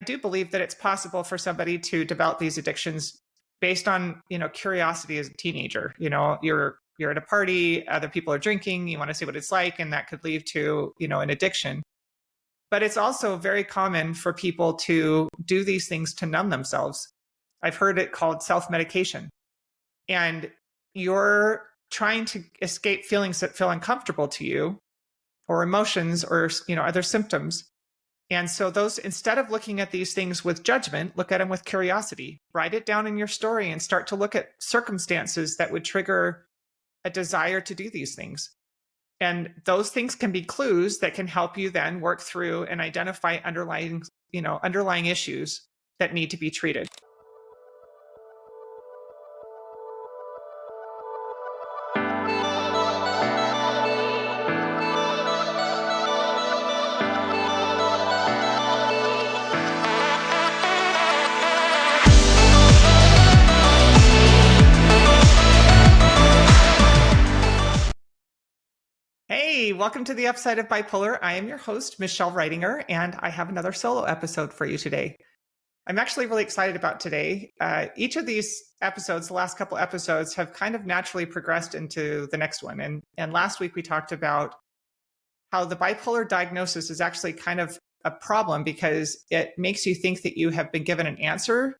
do believe that it's possible for somebody to develop these addictions based on, curiosity as a teenager. You're at a party, other people are drinking, you want to see what it's like, and that could lead to, an addiction. But it's also very common for people to do these things to numb themselves. I've heard it called self-medication. And you're trying to escape feelings that feel uncomfortable to you, or emotions, or, other symptoms. And so those, instead of looking at these things with judgment, look at them with curiosity. Write it down in your story and start to look at circumstances that would trigger a desire to do these things. And those things can be clues that can help you then work through and identify underlying issues that need to be treated. Hey, welcome to the Upside of Bipolar. I am your host, Michelle Reitinger, and I have another solo episode for you today. I'm actually really excited about today. Each of these episodes, the last couple episodes, have kind of naturally progressed into the next one. And last week we talked about how the bipolar diagnosis is actually kind of a problem because it makes you think that you have been given an answer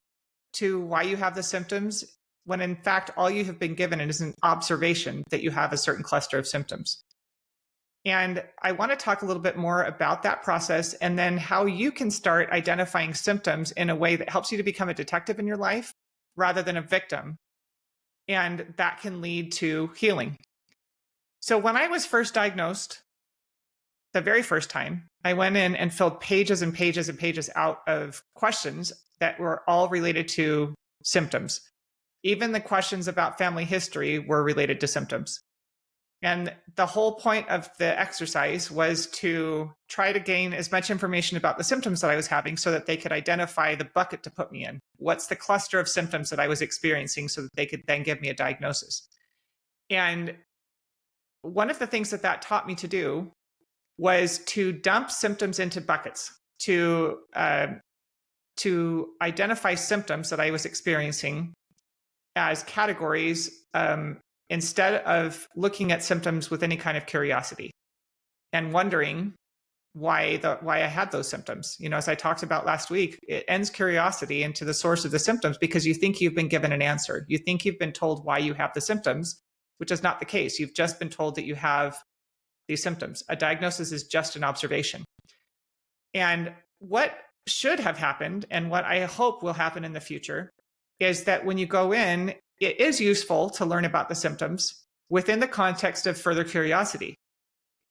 to why you have the symptoms, when in fact all you have been given is an observation that you have a certain cluster of symptoms. And I want to talk a little bit more about that process and then how you can start identifying symptoms in a way that helps you to become a detective in your life rather than a victim. And that can lead to healing. So when I was first diagnosed, the very first time, I went in and filled pages and pages and pages out of questions that were all related to symptoms. Even the questions about family history were related to symptoms. And the whole point of the exercise was to try to gain as much information about the symptoms that I was having so that they could identify the bucket to put me in. What's the cluster of symptoms that I was experiencing so that they could then give me a diagnosis? And one of the things that taught me to do was to dump symptoms into buckets, to identify symptoms that I was experiencing as categories, instead of looking at symptoms with any kind of curiosity and wondering why I had those symptoms. As I talked about last week, it ends curiosity into the source of the symptoms because you think you've been given an answer. You think you've been told why you have the symptoms, which is not the case. You've just been told that you have these symptoms. A diagnosis is just an observation. And what should have happened, and what I hope will happen in the future, is that when you go in, it is useful to learn about the symptoms within the context of further curiosity.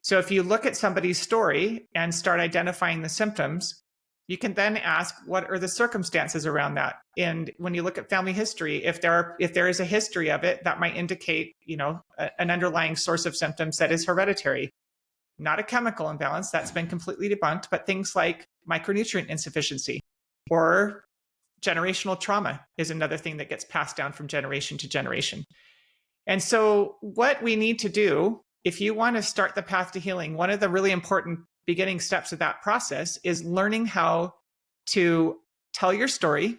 So if you look at somebody's story and start identifying the symptoms, you can then ask, what are the circumstances around that? And when you look at family history, if there is a history of it, that might indicate, an underlying source of symptoms that is hereditary, not a chemical imbalance that's been completely debunked, but things like micronutrient insufficiency or generational trauma is another thing that gets passed down from generation to generation. And so what we need to do, if you want to start the path to healing, one of the really important beginning steps of that process is learning how to tell your story.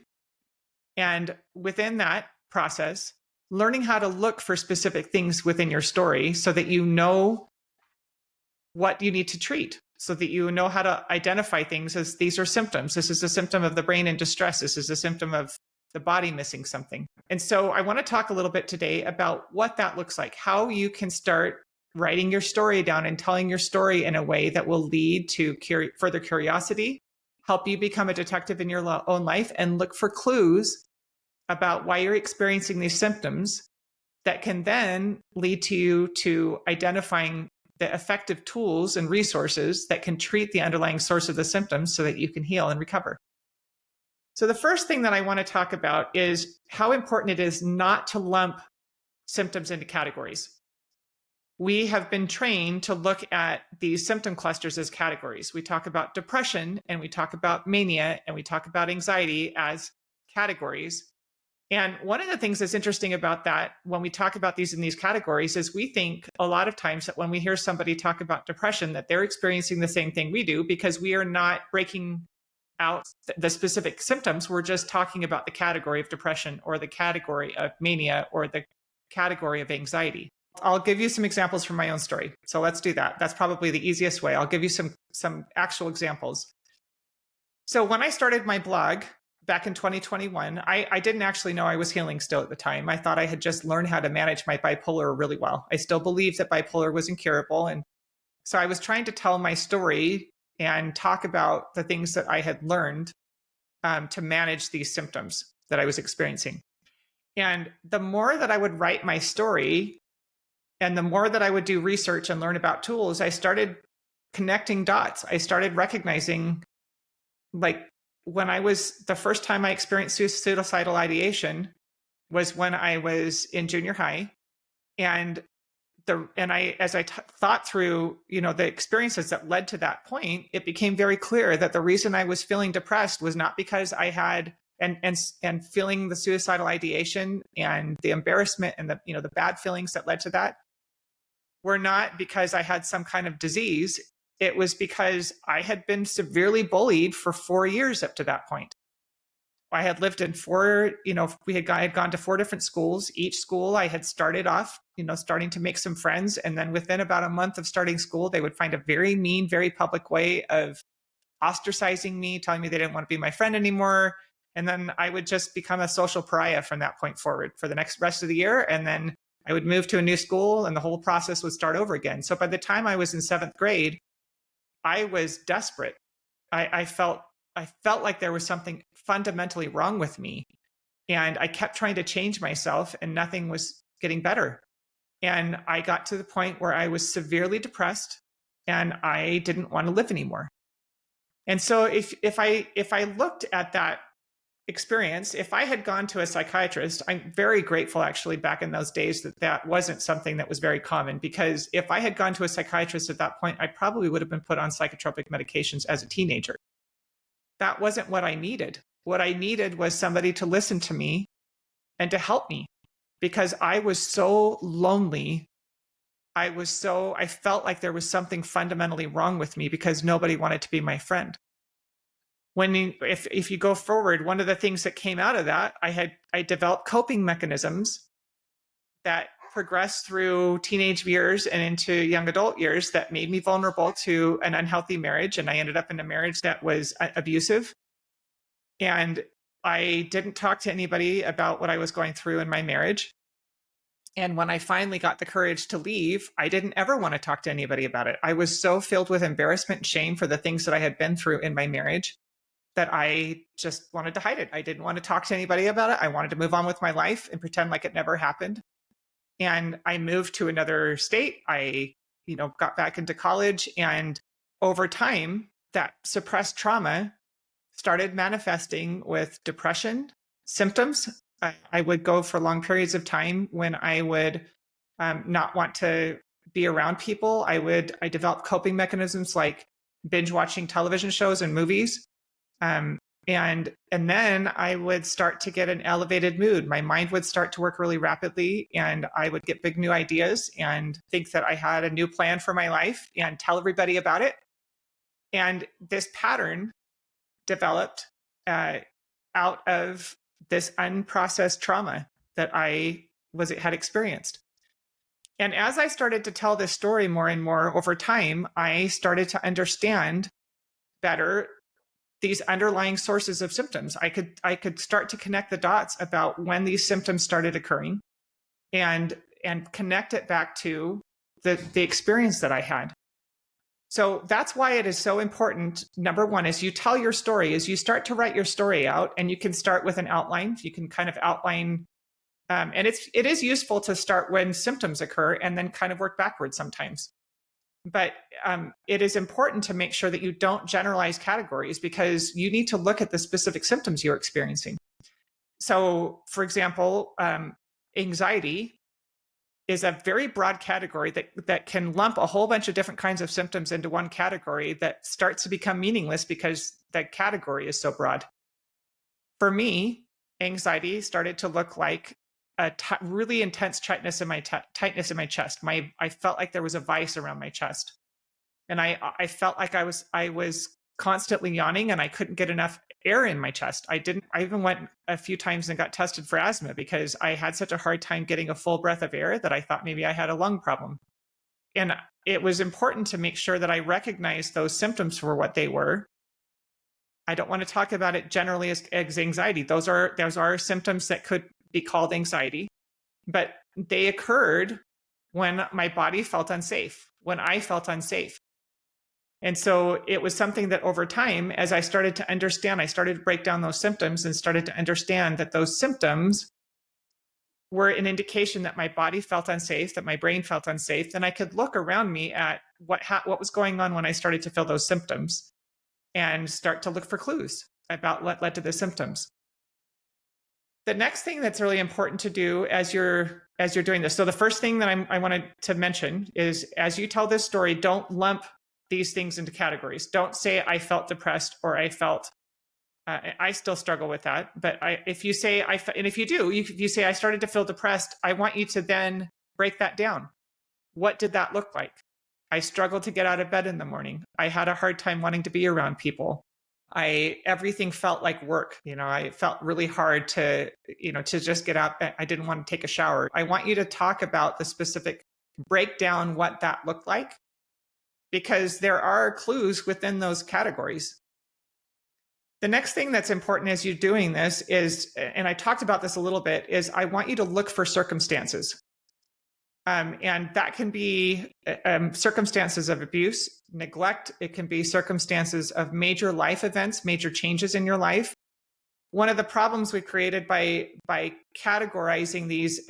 And within that process, learning how to look for specific things within your story so that you know what you need to treat, so that you know how to identify things as these are symptoms. This is a symptom of the brain in distress. This is a symptom of the body missing something. And so I want to talk a little bit today about what that looks like, how you can start writing your story down and telling your story in a way that will lead to further curiosity, help you become a detective in your own life, and look for clues about why you're experiencing these symptoms that can then lead to you to identifying the effective tools and resources that can treat the underlying source of the symptoms so that you can heal and recover. So the first thing that I want to talk about is how important it is not to lump symptoms into categories. We have been trained to look at these symptom clusters as categories. We talk about depression and we talk about mania and we talk about anxiety as categories. And one of the things that's interesting about that, when we talk about these in these categories, is we think a lot of times that when we hear somebody talk about depression, that they're experiencing the same thing we do because we are not breaking out the specific symptoms. We're just talking about the category of depression or the category of mania or the category of anxiety. I'll give you some examples from my own story. So let's do that. That's probably the easiest way. I'll give you some actual examples. So when I started my blog back in 2021, I didn't actually know I was healing still at the time. I thought I had just learned how to manage my bipolar really well. I still believed that bipolar was incurable. And so I was trying to tell my story and talk about the things that I had learned to manage these symptoms that I was experiencing. And the more that I would write my story and the more that I would do research and learn about tools, I started connecting dots. I started recognizing, like, when I was, the first time I experienced suicidal ideation was when I was in junior high. And as I thought through, the experiences that led to that point, it became very clear that the reason I was feeling depressed was not because I had and feeling the suicidal ideation and the embarrassment and the bad feelings that led to that were not because I had some kind of disease. It was because I had been severely bullied for 4 years up to that point. I had lived in I had gone to 4 different schools. Each school I had started off, starting to make some friends. And then within about a month of starting school, they would find a very mean, very public way of ostracizing me, telling me they didn't want to be my friend anymore. And then I would just become a social pariah from that point forward for the rest of the year. And then I would move to a new school and the whole process would start over again. So by the time I was in 7th grade, I was desperate. I felt like there was something fundamentally wrong with me. And I kept trying to change myself and nothing was getting better. And I got to the point where I was severely depressed and I didn't want to live anymore. And so if I looked at that experience, if I had gone to a psychiatrist, I'm very grateful actually back in those days that wasn't something that was very common, because if I had gone to a psychiatrist at that point, I probably would have been put on psychotropic medications as a teenager. That wasn't what I needed. What I needed was somebody to listen to me and to help me, because I was so lonely. I felt like there was something fundamentally wrong with me because nobody wanted to be my friend. If you go forward, one of the things that came out of that, I developed coping mechanisms that progressed through teenage years and into young adult years that made me vulnerable to an unhealthy marriage. And I ended up in a marriage that was abusive. And I didn't talk to anybody about what I was going through in my marriage. And when I finally got the courage to leave, I didn't ever want to talk to anybody about it. I was so filled with embarrassment and shame for the things that I had been through in my marriage that I just wanted to hide it. I didn't want to talk to anybody about it. I wanted to move on with my life and pretend like it never happened. And I moved to another state. I, got back into college. And over time, that suppressed trauma started manifesting with depression symptoms. I would go for long periods of time when I would not want to be around people. I developed coping mechanisms like binge watching television shows and movies. And then I would start to get an elevated mood. My mind would start to work really rapidly and I would get big new ideas and think that I had a new plan for my life and tell everybody about it. And this pattern developed out of this unprocessed trauma that I had experienced. And as I started to tell this story more and more over time, I started to understand better these underlying sources of symptoms. I could start to connect the dots about when these symptoms started occurring and connect it back to the experience that I had. So that's why it is so important. Number one, as you tell your story, as you start to write your story out, and you can start with an outline. You can kind of outline, and it is useful to start when symptoms occur and then kind of work backwards sometimes. But it is important to make sure that you don't generalize categories, because you need to look at the specific symptoms you're experiencing. So, for example, anxiety is a very broad category that can lump a whole bunch of different kinds of symptoms into one category that starts to become meaningless because the category is so broad. For me, anxiety started to look like a really intense tightness in my chest. I felt like there was a vice around my chest, and I felt like I was constantly yawning and I couldn't get enough air in my chest. I even went a few times and got tested for asthma because I had such a hard time getting a full breath of air that I thought maybe I had a lung problem. And it was important to make sure that I recognized those symptoms for what they were. I don't want to talk about it generally as anxiety. Those are symptoms that could be called anxiety, but they occurred when my body felt unsafe, when I felt unsafe. And so it was something that over time, as I started to understand, I started to break down those symptoms and started to understand that those symptoms were an indication that my body felt unsafe, that my brain felt unsafe. Then I could look around me at what was going on when I started to feel those symptoms and start to look for clues about what led to the symptoms. The next thing that's really important to do as you're doing this. So the first thing that I wanted to mention is, as you tell this story, don't lump these things into categories. Don't say I felt depressed or I felt. I still struggle with that. But if you say if you say I started to feel depressed, I want you to then break that down. What did that look like? I struggled to get out of bed in the morning. I had a hard time wanting to be around people. Everything felt like work. I felt really hard to just get up. I didn't want to take a shower. I want you to talk about the specific, break down what that looked like, because there are clues within those categories. The next thing that's important as you're doing this is, and I talked about this a little bit, is I want you to look for circumstances. And that can be circumstances of abuse, neglect. It can be circumstances of major life events, major changes in your life. One of the problems we created by categorizing these,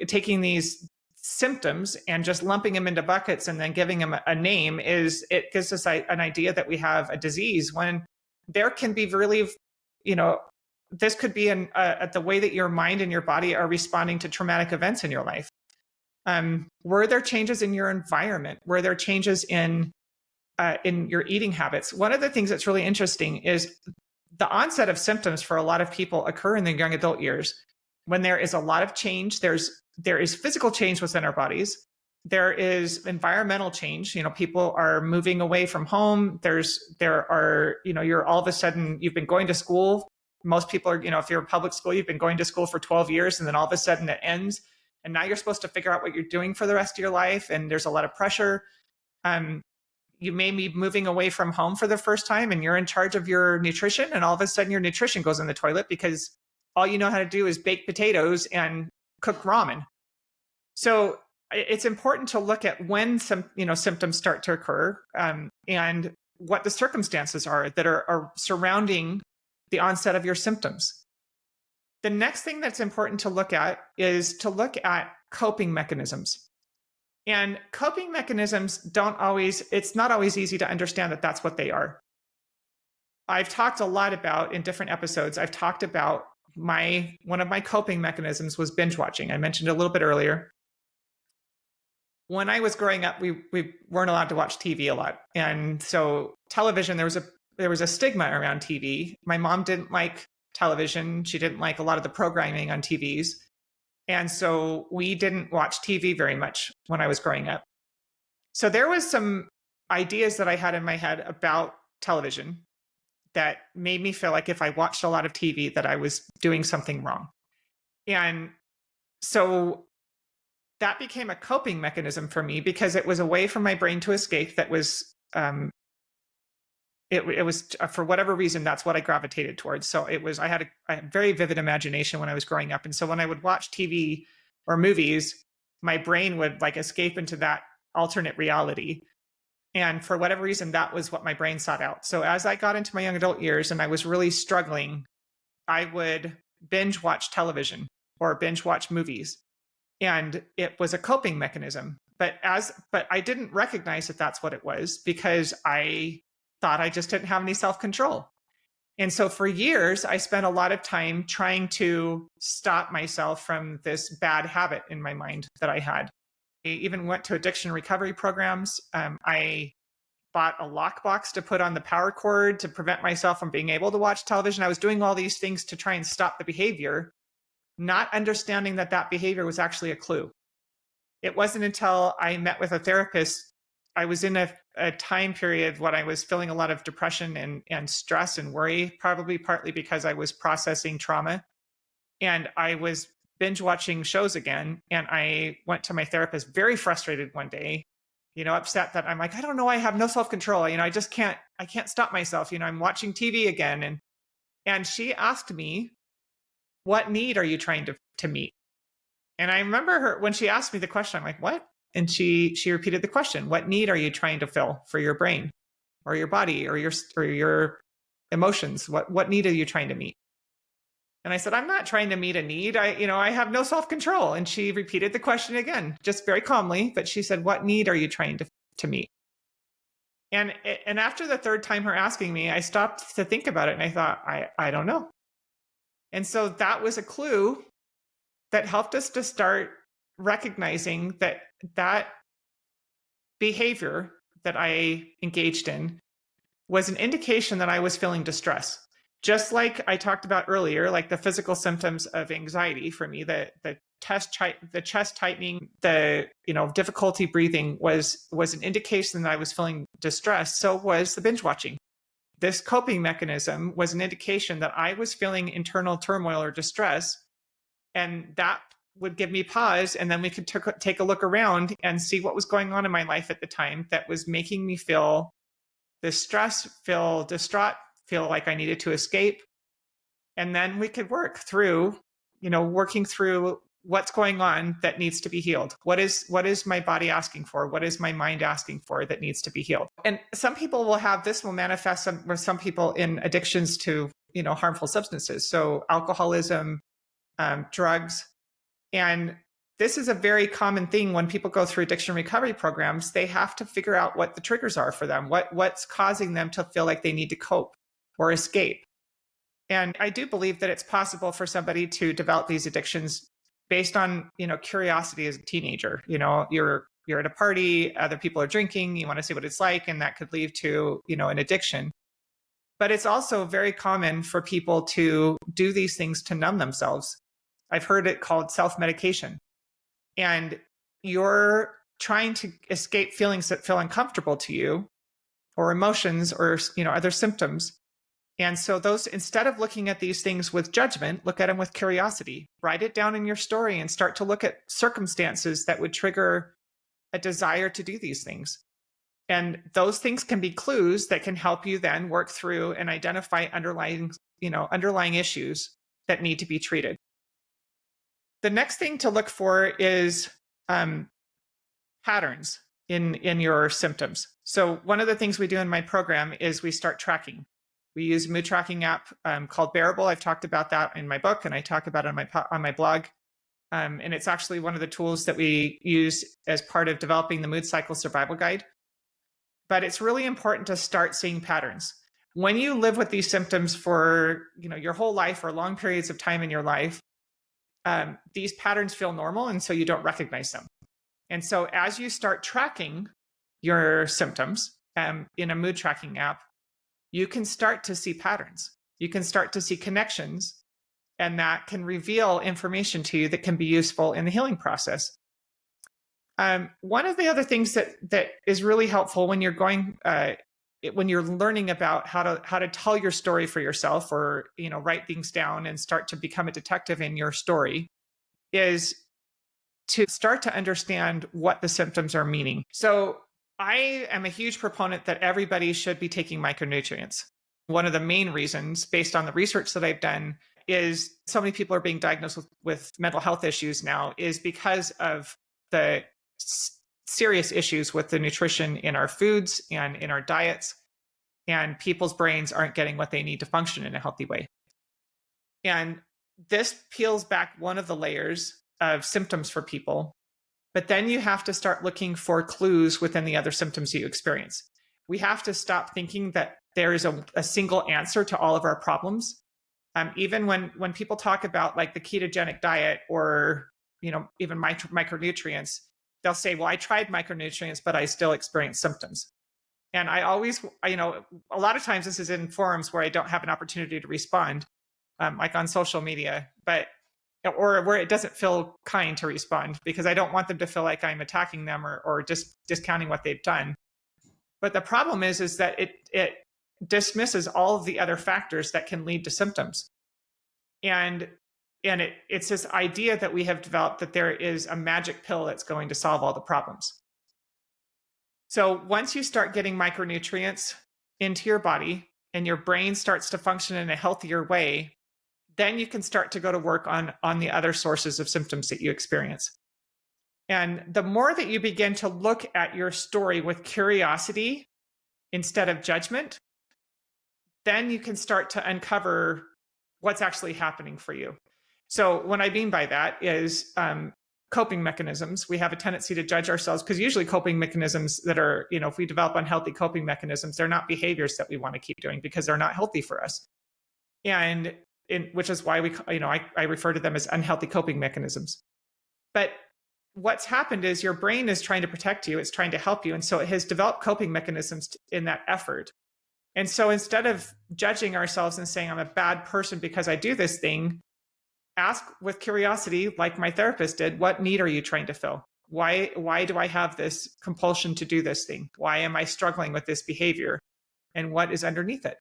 taking these symptoms and just lumping them into buckets and then giving them a name, is it gives us an idea that we have a disease, when there can be really, this could be the way that your mind and your body are responding to traumatic events in your life. Were there changes in your environment? Were there changes in your eating habits? One of the things that's really interesting is the onset of symptoms for a lot of people occur in the young adult years, when there is a lot of change. There is physical change within our bodies. There is environmental change. People are moving away from home. You're all of a sudden, you've been going to school. Most people are, if you're in public school, you've been going to school for 12 years, and then all of a sudden it ends. And now you're supposed to figure out what you're doing for the rest of your life. And there's a lot of pressure. You may be moving away from home for the first time, and you're in charge of your nutrition. And all of a sudden your nutrition goes in the toilet because all you know how to do is bake potatoes and cook ramen. So it's important to look at when some, symptoms start to occur, and what the circumstances are that are surrounding the onset of your symptoms. The next thing that's important to look at is to look at coping mechanisms. And coping mechanisms it's not always easy to understand that that's what they are. I've talked a lot about, in different episodes, I've talked about one of my coping mechanisms was binge watching. I mentioned a little bit earlier. When I was growing up, we weren't allowed to watch TV a lot. And so television, there was a stigma around TV. My mom didn't like television. She didn't like a lot of the programming on TVs. And so we didn't watch TV very much when I was growing up. So there was some ideas that I had in my head about television that made me feel like if I watched a lot of TV that I was doing something wrong. And so that became a coping mechanism for me, because it was a way for my brain to escape. That was it was for whatever reason, that's what I gravitated towards. So I had a very vivid imagination when I was growing up. And so when I would watch TV or movies, my brain would escape into that alternate reality. And for whatever reason, that was what my brain sought out. So as I got into my young adult years and I was really struggling, I would binge watch television or binge watch movies. And it was a coping mechanism. But I didn't recognize that that's what it was, because I thought I just didn't have any self-control. And so for years, I spent a lot of time trying to stop myself from this bad habit in my mind that I had. I even went to addiction recovery programs. I bought a lockbox to put on the power cord to prevent myself from being able to watch television. I was doing all these things to try and stop the behavior, not understanding that behavior was actually a clue. It wasn't until I met with a therapist I was in a time period when I was feeling a lot of depression and stress and worry, probably partly because I was processing trauma. And I was binge watching shows again. And I went to my therapist very frustrated one day, upset that I'm like, I don't know, I have no self-control. I can't stop myself. I'm watching TV again. And she asked me, what need are you trying to meet? And I remember her when she asked me the question, I'm like, what? And she repeated the question, what need are you trying to fill for your brain or your body or your emotions? What need are you trying to meet? And I said, I'm not trying to meet a need. I have no self-control. And she repeated the question again, just very calmly, but she said, what need are you trying to meet? And after the third time her asking me, I stopped to think about it and I thought, I don't know. And so that was a clue that helped us to start recognizing that behavior that I engaged in was an indication that I was feeling distress. Just like I talked about earlier, like the physical symptoms of anxiety for me, the chest tightening, the difficulty breathing was an indication that I was feeling distressed. So was the binge watching. This coping mechanism was an indication that I was feeling internal turmoil or distress, and that would give me pause, and then we could take a look around and see what was going on in my life at the time that was making me feel this stress, feel distraught, feel like I needed to escape. And then we could work through, working through what's going on that needs to be healed. What is my body asking for? What is my mind asking for that needs to be healed? And some people will manifest with some people in addictions to, harmful substances. So alcoholism, drugs. And this is a very common thing when people go through addiction recovery programs. They have to figure out what the triggers are for them, what's causing them to feel like they need to cope or escape. And I do believe that it's possible for somebody to develop these addictions based on, curiosity as a teenager. You're at a party, other people are drinking, you want to see what it's like, and that could lead to, an addiction. But it's also very common for people to do these things to numb themselves. I've heard it called self-medication. And you're trying to escape feelings that feel uncomfortable to you, or emotions, or other symptoms. And so instead of looking at these things with judgment, look at them with curiosity. Write it down in your story and start to look at circumstances that would trigger a desire to do these things. And those things can be clues that can help you then work through and identify underlying issues that need to be treated. The next thing to look for is patterns in your symptoms. So one of the things we do in my program is we start tracking. We use a mood tracking app called Bearable. I've talked about that in my book, and I talk about it on my blog. And it's actually one of the tools that we use as part of developing the Mood Cycle Survival Guide. But it's really important to start seeing patterns. When you live with these symptoms for your whole life or long periods of time in your life, these patterns feel normal, and so you don't recognize them. And so as you start tracking your symptoms in a mood tracking app, you can start to see patterns. You can start to see connections, and that can reveal information to you that can be useful in the healing process. One of the other things that is really helpful when you're when you're learning about how to tell your story for yourself, or write things down and start to become a detective in your story, is to start to understand what the symptoms are meaning. So I am a huge proponent that everybody should be taking micronutrients. One of the main reasons, based on the research that I've done, is so many people are being diagnosed with mental health issues now is because of the serious issues with the nutrition in our foods and in our diets, and people's brains aren't getting what they need to function in a healthy way. And this peels back one of the layers of symptoms for people, but then you have to start looking for clues within the other symptoms you experience. We have to stop thinking that there is a single answer to all of our problems. Even when people talk about like the ketogenic diet or even micronutrients, they'll say, well, I tried micronutrients, but I still experience symptoms. And I always, a lot of times this is in forums where I don't have an opportunity to respond, like on social media, or where it doesn't feel kind to respond, because I don't want them to feel like I'm attacking them or just discounting what they've done. But the problem is that it dismisses all of the other factors that can lead to symptoms. And it's this idea that we have developed that there is a magic pill that's going to solve all the problems. So once you start getting micronutrients into your body and your brain starts to function in a healthier way, then you can start to go to work on the other sources of symptoms that you experience. And the more that you begin to look at your story with curiosity instead of judgment, then you can start to uncover what's actually happening for you. So what I mean by that is coping mechanisms. We have a tendency to judge ourselves because usually coping mechanisms that are, if we develop unhealthy coping mechanisms, they're not behaviors that we want to keep doing because they're not healthy for us. And which is why I refer to them as unhealthy coping mechanisms. But what's happened is your brain is trying to protect you. It's trying to help you. And so it has developed coping mechanisms in that effort. And so instead of judging ourselves and saying, I'm a bad person because I do this thing, ask with curiosity, like my therapist did, what need are you trying to fill? Why do I have this compulsion to do this thing? Why am I struggling with this behavior? And what is underneath it?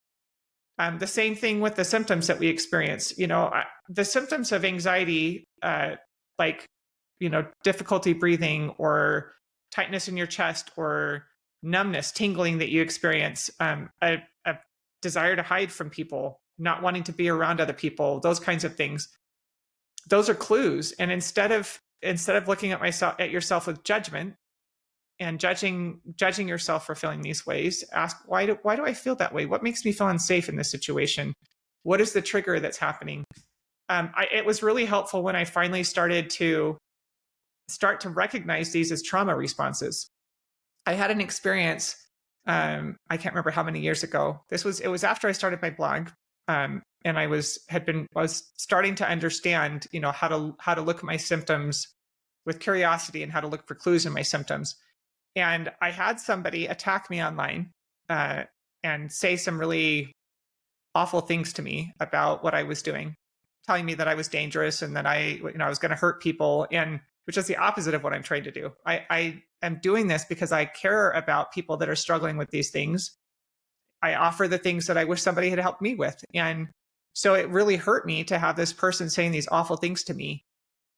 The same thing with the symptoms that we experience. The symptoms of anxiety, like difficulty breathing or tightness in your chest or numbness, tingling that you experience, a desire to hide from people, not wanting to be around other people, those kinds of things. Those are clues. And instead of looking at yourself with judgment and judging yourself for feeling these ways, ask, why do I feel that way? What makes me feel unsafe in this situation? What is the trigger that's happening? It was really helpful when I finally started to recognize these as trauma responses. I had an experience, I can't remember how many years ago. It was after I started my blog, and I was starting to understand, how to look at my symptoms with curiosity and how to look for clues in my symptoms. And I had somebody attack me online and say some really awful things to me about what I was doing, telling me that I was dangerous and that I was going to hurt people, and which is the opposite of what I'm trying to do. I am doing this because I care about people that are struggling with these things. I offer the things that I wish somebody had helped me with. And so it really hurt me to have this person saying these awful things to me.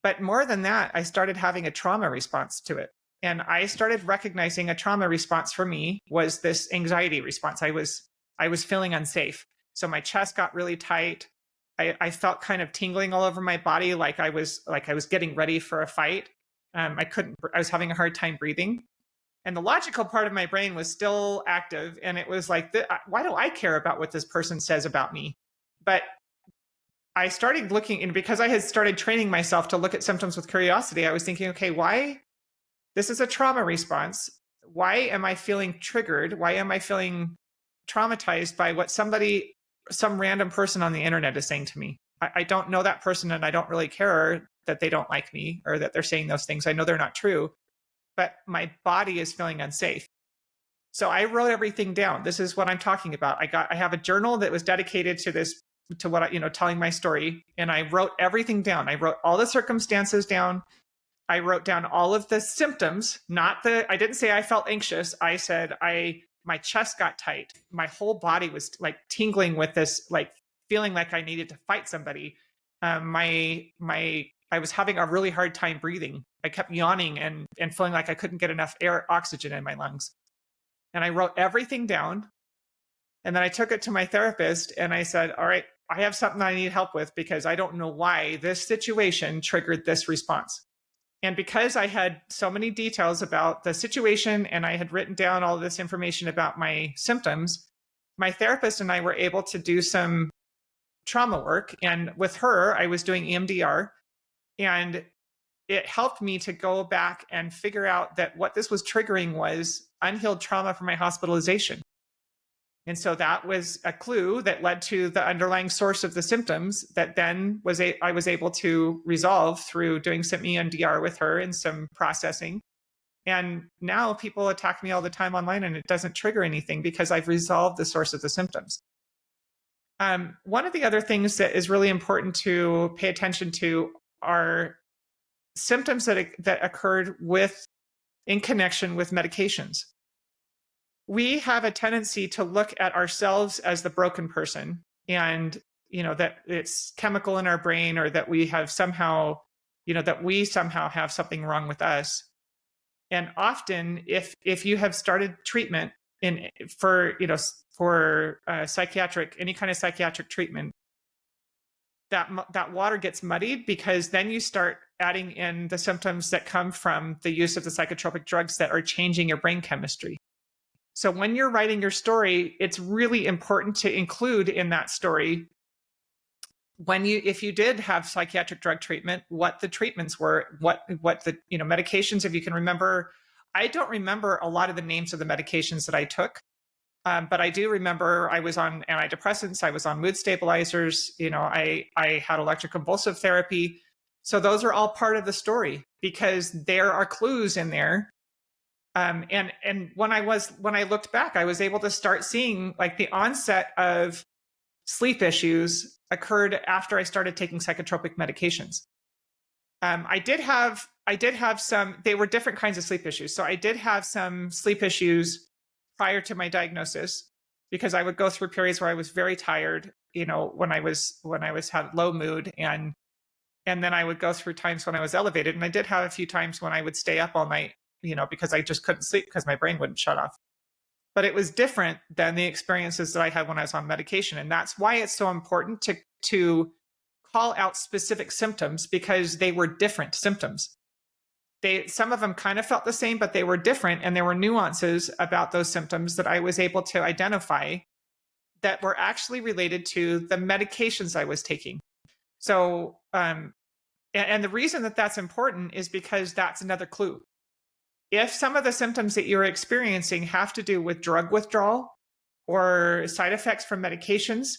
But more than that, I started having a trauma response to it. And I started recognizing a trauma response for me was this anxiety response. I was feeling unsafe. So my chest got really tight. I felt kind of tingling all over my body, like I was getting ready for a fight. I was having a hard time breathing. And the logical part of my brain was still active. And it was like, why do I care about what this person says about me? But I started looking, and because I had started training myself to look at symptoms with curiosity, I was thinking, okay, why? This is a trauma response. Why am I feeling triggered? Why am I feeling traumatized by what some random person on the internet is saying to me? I don't know that person, and I don't really care that they don't like me or that they're saying those things. I know they're not true, but my body is feeling unsafe. So I wrote everything down. This is what I'm talking about. I have a journal that was dedicated to what telling my story, and I wrote everything down. I wrote all the circumstances down. I wrote down all of the symptoms. I didn't say I felt anxious. I said my chest got tight. My whole body was like tingling with this, like feeling like I needed to fight somebody. I was having a really hard time breathing. I kept yawning and feeling like I couldn't get enough oxygen in my lungs. And I wrote everything down. And then I took it to my therapist and I said, all right, I have something I need help with because I don't know why this situation triggered this response. And because I had so many details about the situation and I had written down all this information about my symptoms, my therapist and I were able to do some trauma work. And with her, I was doing EMDR. And it helped me to go back and figure out that what this was triggering was unhealed trauma from my hospitalization. And so that was a clue that led to the underlying source of the symptoms that then I was able to resolve through doing some EMDR with her and some processing. And now people attack me all the time online and it doesn't trigger anything because I've resolved the source of the symptoms. One of the other things that is really important to pay attention to are symptoms that occurred in connection with medications. we have a tendency to look at ourselves as the broken person, and that it's chemical in our brain, or that we have somehow have something wrong with us. And often, if you have started treatment for psychiatric, any kind of psychiatric treatment, that water gets muddied, because then you start adding in the symptoms that come from the use of the psychotropic drugs that are changing your brain chemistry. So when you're writing your story, it's really important to include in that story, if you did have psychiatric drug treatment, what the treatments were, what the medications, if you can remember. I don't remember a lot of the names of the medications that I took, but I do remember I was on antidepressants, I was on mood stabilizers, I had electroconvulsive therapy. So those are all part of the story, because there are clues in there. And when I looked back, I was able to start seeing, like, the onset of sleep issues occurred after I started taking psychotropic medications. I did have some, they were different kinds of sleep issues. So I did have some sleep issues prior to my diagnosis, because I would go through periods where I was very tired, when I had low mood, and then I would go through times when I was elevated. And I did have a few times when I would stay up all night, because I just couldn't sleep because my brain wouldn't shut off. But it was different than the experiences that I had when I was on medication. And that's why it's so important to call out specific symptoms, because they were different symptoms. Some of them kind of felt the same, but they were different. And there were nuances about those symptoms that I was able to identify that were actually related to the medications I was taking. So, and the reason that that's important is because that's another clue. If some of the symptoms that you're experiencing have to do with drug withdrawal or side effects from medications,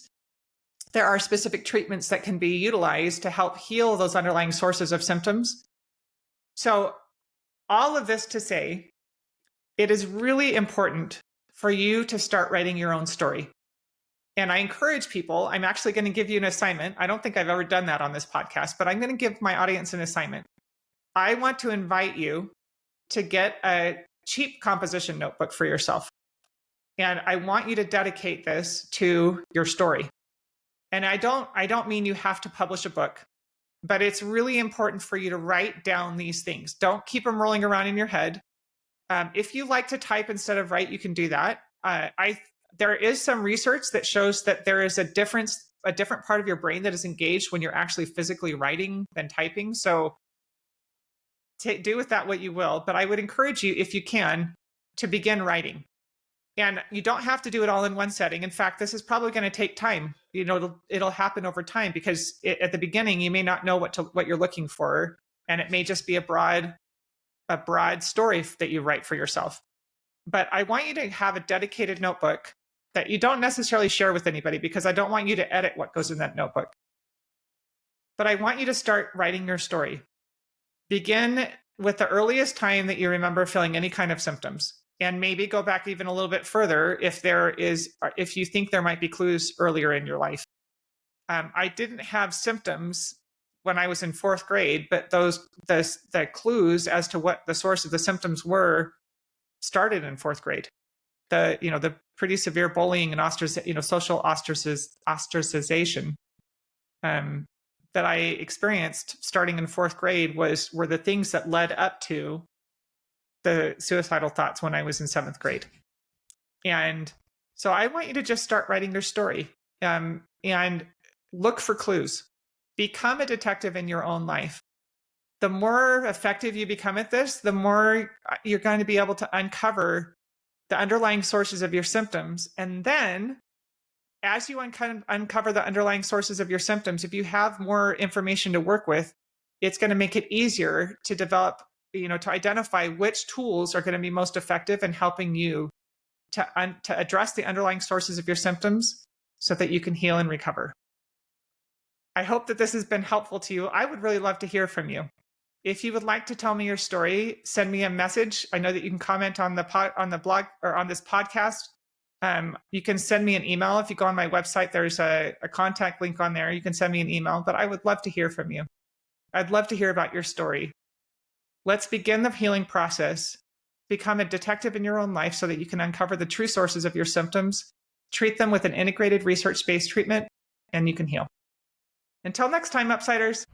there are specific treatments that can be utilized to help heal those underlying sources of symptoms. So all of this to say, it is really important for you to start writing your own story. And I encourage people, I'm actually going to give you an assignment. I don't think I've ever done that on this podcast, but I'm going to give my audience an assignment. I want to invite you to get a cheap composition notebook for yourself. And I want you to dedicate this to your story. And I don't mean you have to publish a book, but it's really important for you to write down these things. Don't keep them rolling around in your head. If you like to type instead of write, you can do that. There is some research that shows that there is a different part of your brain that is engaged when you're actually physically writing than typing. So do with that what you will, but I would encourage you, if you can, to begin writing. And you don't have to do it all in one setting. In fact, this is probably going to take time. It'll happen over time, because at the beginning, you may not know what you're looking for. And it may just be a broad story that you write for yourself. But I want you to have a dedicated notebook that you don't necessarily share with anybody, because I don't want you to edit what goes in that notebook. But I want you to start writing your story. Begin with the earliest time that you remember feeling any kind of symptoms, and maybe go back even a little bit further if you think there might be clues earlier in your life. I didn't have symptoms when I was in 4th grade, but the clues as to what the source of the symptoms were started in 4th grade. The pretty severe bullying and social ostracization that I experienced starting in 4th grade were the things that led up to the suicidal thoughts when I was in 7th grade. And so I want you to just start writing your story, and look for clues. Become a detective in your own life. The more effective you become at this, the more you're going to be able to uncover the underlying sources of your symptoms. And then, as you uncover the underlying sources of your symptoms, if you have more information to work with, it's going to make it easier to develop, to identify which tools are going to be most effective in helping you to address the underlying sources of your symptoms so that you can heal and recover. I hope that this has been helpful to you. I would really love to hear from you. If you would like to tell me your story, send me a message. I know that you can comment on the blog or on this podcast. You can send me an email. If you go on my website, there's a contact link on there. You can send me an email, but I would love to hear from you. I'd love to hear about your story. Let's begin the healing process become a detective in your own life so that you can uncover the true sources of your symptoms, treat them with an integrated research-based treatment, and you can heal. Until next time, Upsiders.